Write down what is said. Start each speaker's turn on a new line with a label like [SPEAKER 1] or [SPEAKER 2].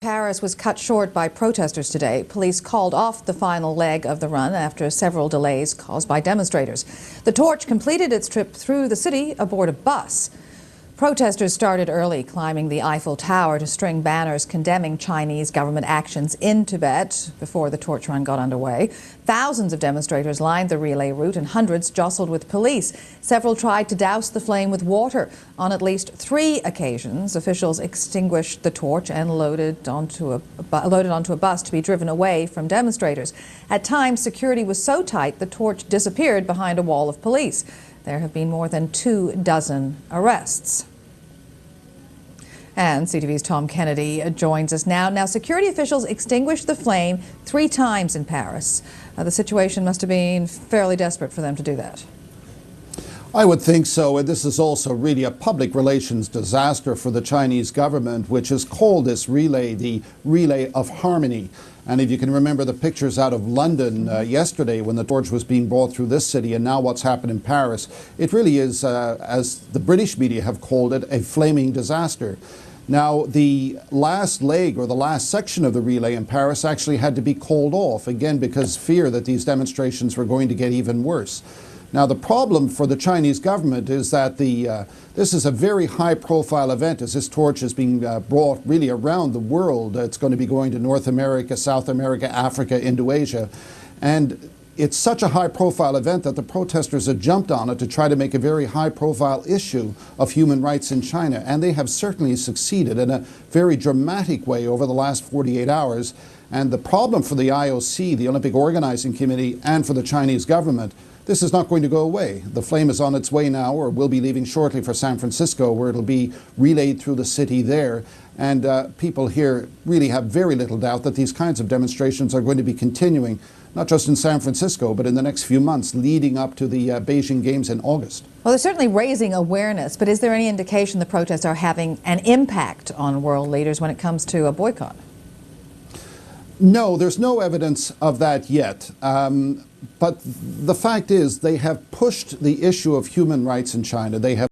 [SPEAKER 1] Paris was cut short by protesters today. Police called off the final leg of the run after several delays caused by demonstrators. The torch completed its trip through the city aboard a bus. Protesters started early, climbing the Eiffel Tower to string banners condemning Chinese government actions in Tibet before the torch run got underway. Thousands of demonstrators lined the relay route and hundreds jostled with police. Several tried to douse the flame with water. On at least 3 occasions, officials extinguished the torch and loaded onto a bus to be driven away from demonstrators. At times, security was so tight the torch disappeared behind a wall of police. There have been more than 24 arrests. And CTV's Tom Kennedy joins us now. Now, security officials extinguished the flame 3 times in Paris. The situation must have been fairly desperate for them to do that.
[SPEAKER 2] I would think so, and this is also really a public relations disaster for the Chinese government, which has called this relay the Relay of Harmony. And if you can remember the pictures out of London yesterday when the torch was being brought through this city, and now what's happened in Paris, it really is, as the British media have called it, a flaming disaster. Now, the last leg or the last section of the relay in Paris actually had to be called off, again, because fear that these demonstrations were going to get even worse. Now, the problem for the Chinese government is that this is a very high-profile event, as this torch is being brought really around the world. It's going to be going to North America, South America, Africa, Indonesia. And it's such a high-profile event that the protesters have jumped on it to try to make a very high-profile issue of human rights in China. And they have certainly succeeded in a very dramatic way over the last 48 hours. And the problem for the IOC, the Olympic Organizing Committee, and for the Chinese government, this is not going to go away. The flame is on its way now, or will be leaving shortly for San Francisco, where it'll be relayed through the city there. And people here really have very little doubt that these kinds of demonstrations are going to be continuing, not just in San Francisco, but in the next few months leading up to the Beijing Games in August.
[SPEAKER 1] Well, they're certainly raising awareness, but is there any indication the protests are having an impact on world leaders when it comes to a boycott?
[SPEAKER 2] No, there's no evidence of that yet. But the fact is they have pushed the issue of human rights in China. They have